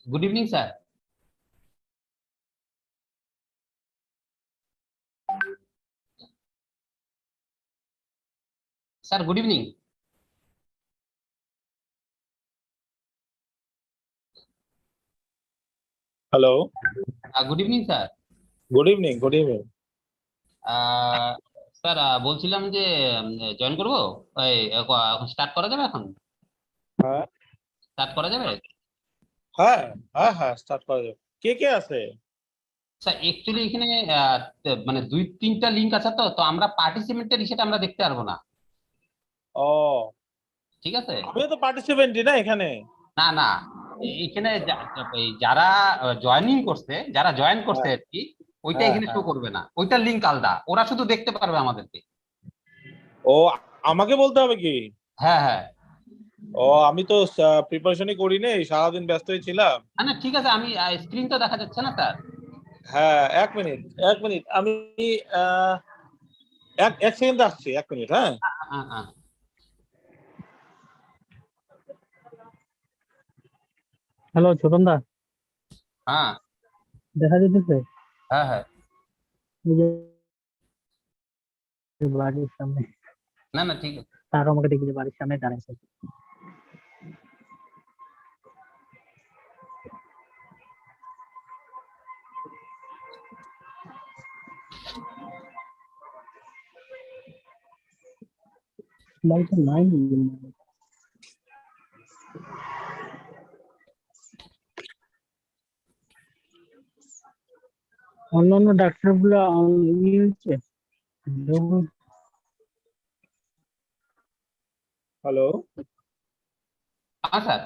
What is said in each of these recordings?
Good evening, sir. Sir, good evening. Hello. Good evening, sir. Good evening. Good evening. Sir বলছিলাম যে join করবো start করা যাবে এখন হ্যাঁ স্টার্ট করা যাবে হ্যাঁ হ্যাঁ হ্যাঁ স্টার্ট করা যাবে। কে কে আছে? স্যার অ্যাকচুয়ালি এখানে মানে 2-3টা লিঙ্ক আছে, তো তো আমরা পার্টিসিপেন্টের সেটা আমরা দেখতে পারবো না। ও, ঠিক আছে। আমিও তো পার্টিসিপেন্টই না এখানে। না না, এখানে যারা জয়েনিং করছে, যারা জয়েন করছে হ্যাঁ আর কি, ওইটা হ্যাঁ এখানে শো হ্যাঁ। করবে না, ওইটার লিঙ্ক আলাদা, ওরা শুধু দেখতে পারবে আমাদেরকে। ও, আমাকে বলতে হবে কি? হ্যাঁ হ্যাঁ। ও, আমি তো প্রিপারেশনই করি নাই, সারাদিন ব্যস্তই ছিলাম। না না, ঠিক আছে, আমি স্ক্রিন তো দেখা যাচ্ছে না স্যার। হ্যাঁ, এক মিনিট এক মিনিট, আমি আহ, এক এক সেকেন্ড আসছি, এক মিনিট। হ্যাঁ হ্যাঁ হ্যাঁ হ্যালো ছোটন দা, হ্যাঁ দেখা যেতেছে হ্যাঁ হ্যাঁ। এই যে বাড়ির সামনে, না না, ঠিক আছে। তারও আমাকে দেখি যে বাড়ির সামনে দাঁড়াইছে। বাড়িতে নাই, অন্যান্য ডাক্তার গুলা হচ্ছে। হ্যালো, হ্যাঁ স্যার।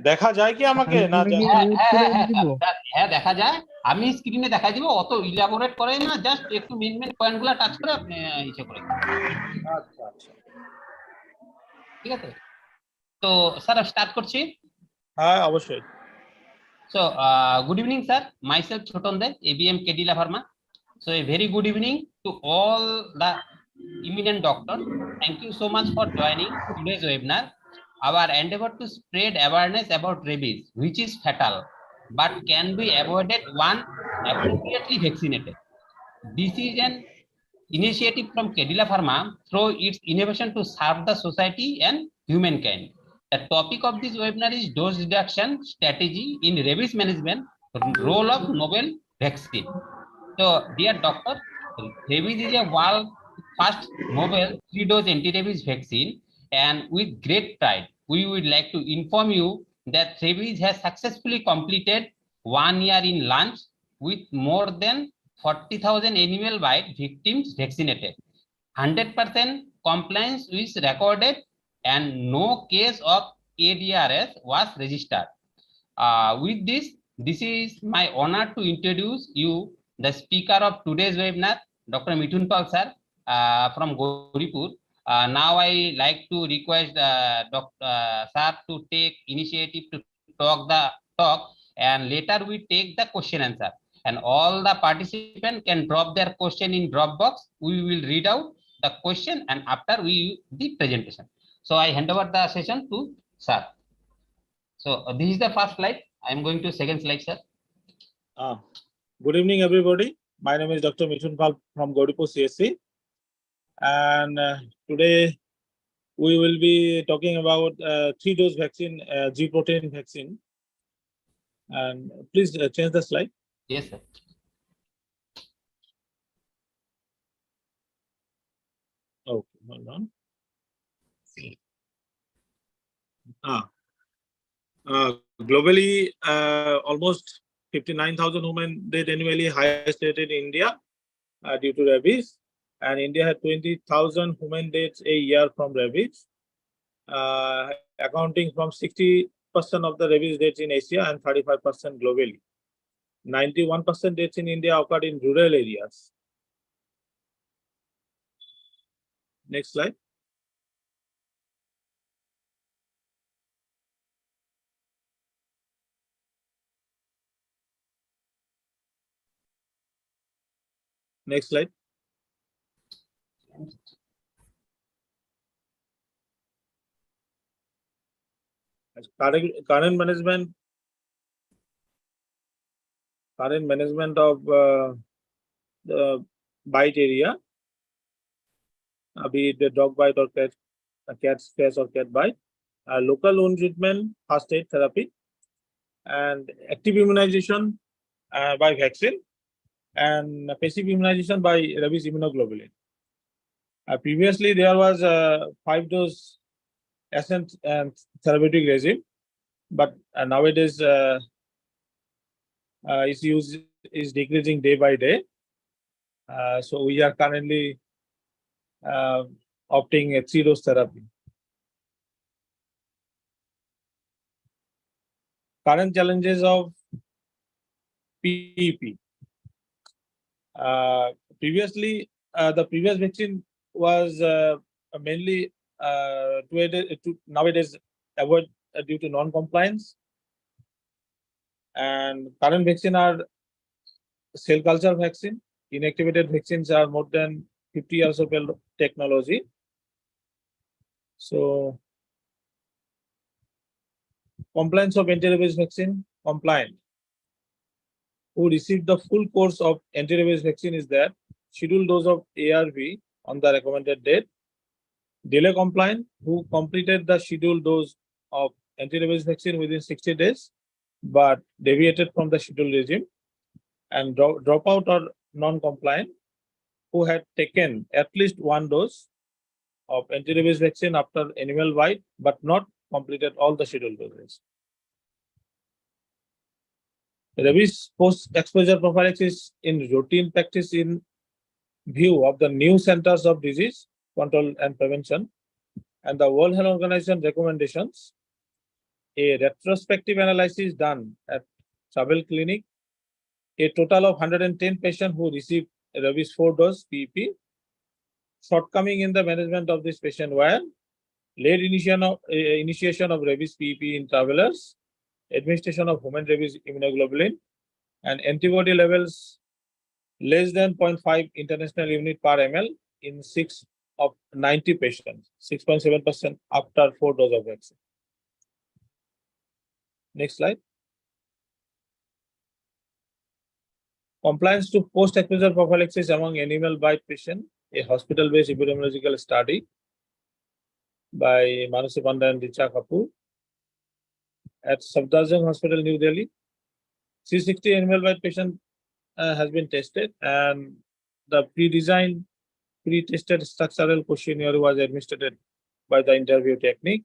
দেখা যায় কি আমাকে না যায়? হ্যাঁ মিউট হ্যাঁ করে হ্যাঁ হ্যাঁ দিব। স্যার, হ্যাঁ দেখা যায়। আমি স্ক্রিনে দেখাই দিব, অত ইলাবোরেট করে না, জাস্ট একটু মেন মেন পয়েন্ট গুলা টাচ করে আপনি ইসে করে দিন। আচ্ছা আচ্ছা। ঠিক আছে। তো স্যার স্টার্ট করছি। হ্যাঁ অবশ্যই। So, good evening, sir. Myself, Chotonde, ABM Kedila Pharma. So, a very good evening to all the eminent doctors. Thank you so much for joining today's webinar. Our endeavor to spread awareness about rabies, which is fatal, but can be avoided when appropriately vaccinated. This is an initiative from Kedila Pharma through its innovation to serve the society and humankind. The topic of this webinar is dose reduction strategy in rabies management, role of novel vaccine. So, dear doctor, rabies is a world first novel 3-dose anti-rabies vaccine, and with great pride, we would like to inform you that rabies has successfully completed 1 year in launch with more than 40,000 animal bite victims vaccinated. 100% compliance is recorded and no case of ADRS was registered. With this is my honor to introduce you the speaker of today's webinar, Dr. Mithun Pal sir, from Gauripur. Now I like to request Dr. Sir to take initiative to talk, and later we take the question answer. And all the participants can drop their question in drop box. We will read out the question and after we the presentation. So I hand over the session to sir. So this is the first slide. I am going to second slide, sir. Good evening, everybody. My name is Dr. Mithun Pal from Gauripur CSC, and today we will be talking about 3-dose vaccine, G protein vaccine. And please change the slide. Yes, sir. Okay, hold on. Globally, almost 59,000 women dead annually, highest rate in India due to rabies. And India had 20,000 women deaths a year from rabies, accounting from 60% of the rabies deaths in Asia and 35% globally. 91% deaths in India occurred in rural areas. Next slide. Next slide. Current management current management of the bite area, be it the dog bite or cat's face or cat bite, local wound treatment, first aid therapy, and active immunization by vaccine, and passive immunization by rabies immunoglobulin. Previously, there was a 5-dose essence and therapeutic regime, but nowadays its use is decreasing day by day. So we are currently opting a 3-dose therapy. Current challenges of PEP. Previously, the previous vaccine was mainly to nowadays avoid due to non-compliance, and current vaccine are cell culture vaccine. Inactivated vaccines are more than 50 years of technology. So compliance of anti-rabies vaccine, compliant. Who received the full course of anti-rabies vaccine is that scheduled dose of ARV on the recommended date. Delay compliant, who completed the scheduled dose of anti-rabies vaccine within 60 days, but deviated from the scheduled regime. And dropout or non-compliant, who had taken at least 1 dose of anti-rabies vaccine after animal bite, but not completed all the scheduled doses. Rabies post-exposure prophylaxis in routine practice in view of the new centers of disease control and prevention and the World Health Organization recommendations. A retrospective analysis done at Travel Clinic. A total of 110 patients who received rabies 4-dose PEP. Shortcoming in the management of this patient were late initiation of rabies PEP in travelers, administration of human rabies immunoglobulin, and antibody levels less than 0.5 international unit per ml in 6 of 90 patients, 6.7% after 4 doses of vaccine. Next slide. Compliance to post-exposure prophylaxis among animal bite patients, a hospital-based epidemiological study by Manasi Panda and Richa Kapoor at Safdarjung Hospital, New Delhi. 360 animal bite patients has been tested, and the pre-designed, pre-tested structural questionnaire was administered by the interview technique.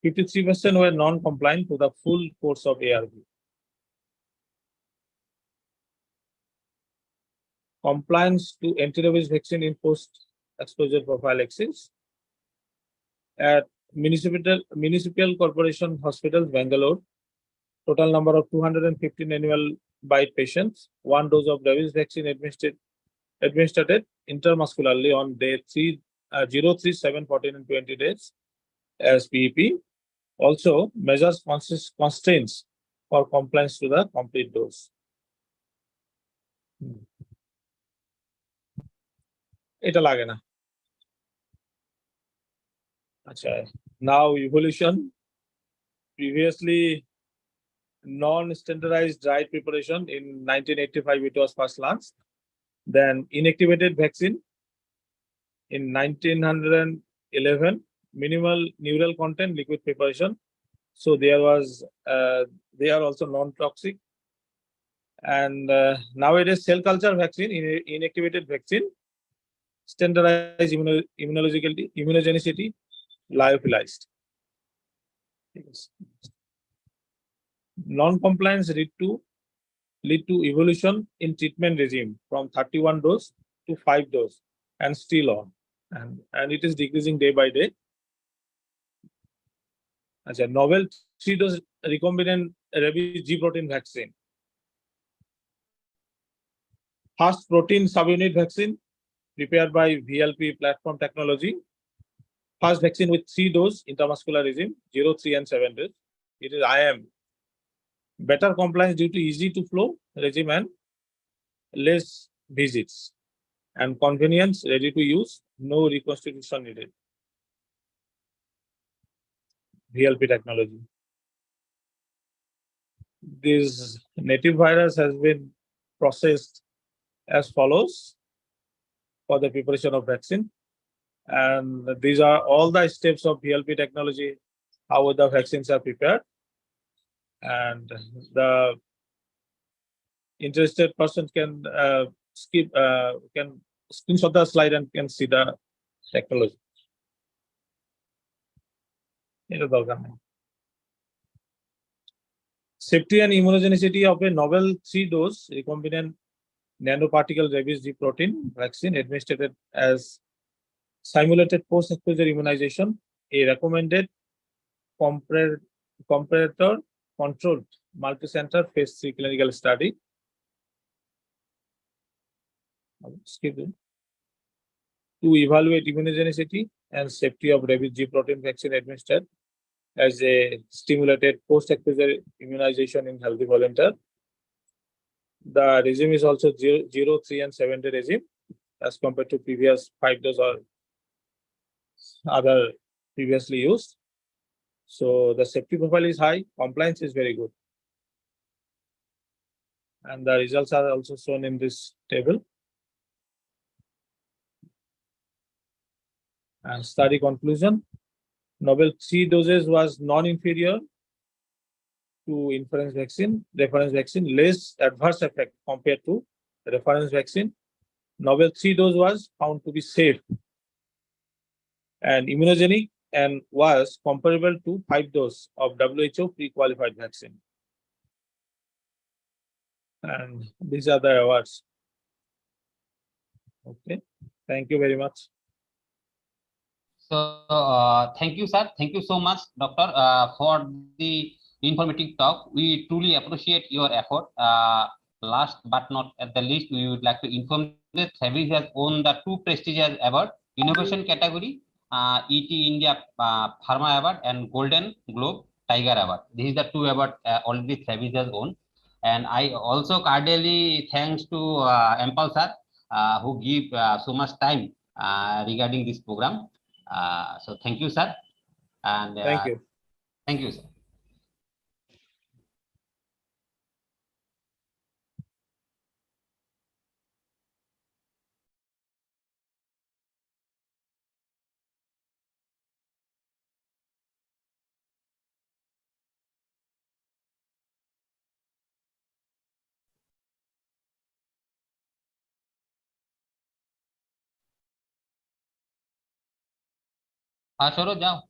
53% were non-compliant to the full course of ARV. Compliance to anti-rabies vaccine in post-exposure prophylaxis at Municipal Corporation Hospitals, Bangalore. Total number of 215 animal bite patients. 1 dose of rabies vaccine administered intramuscularly on day 0, 3, 7, 14, and 20 days as PEP. Also, measures constraints for compliance to the complete dose. এটা লাগে না। আচ্ছা, now evolution. Previously, non-standardized dry preparation in 1985 it was first launched. Then inactivated vaccine in 1911, minimal neural content liquid preparation. So there was they are also non-toxic. And nowadays cell culture vaccine, inactivated vaccine, standardized immunogenicity, lyophilized. Non-compliance lead to evolution in treatment regime from 31 dose to 5 dose and still on, and it is decreasing day by day. As a novel 3-dose recombinant rabies G protein vaccine, first protein subunit vaccine prepared by VLP platform technology. First vaccine with 3-dose intramuscular regime, 0, 3, and 7 days. It is IM. Better compliance due to easy to flow regime and less visits, and convenience, ready to use, no reconstitution needed. VLP technology. this native virus has been processed as follows for the preparation of vaccine. And these are all the steps of VLP technology, how the vaccines are prepared. And the interested person can can screenshot the slide and can see the technology. Safety and immunogenicity of a novel 3-dose recombinant nanoparticle rabies G protein vaccine administered as simulated post-exposure immunization, a recommended comparator controlled multi-center phase 3 clinical study. Skip it. To evaluate immunogenicity and safety of rabies G protein vaccine administered as a stimulated post-exposure immunization in healthy volunteer. The regime is also 0, 3, and 7-day regime as compared to previous 5-dose or other previously used. So the safety profile is high, compliance is very good. And the results are also shown in this table. And study conclusion, novel 3 doses was non-inferior to reference vaccine, less adverse effect compared to reference vaccine. Novel 3 dose was found to be safe and immunogenic and was comparable to 5 dose of WHO pre-qualified vaccine. And these are the awards. Okay, thank you very much. So thank you, sir. Thank you so much, doctor, for the informative talk. We truly appreciate your effort. Last but not at the least, we would like to inform that Travis has won the 2 prestigious award, innovation category, ET India Pharma Award and Golden Globe Tiger Award. This is the 2 awards already Travis has won. And I also cordially thanks to Ampal sir, who give so much time regarding this program. So thank you, sir. And Thank you. Thank you, sir. हाँ सरोज जाओ।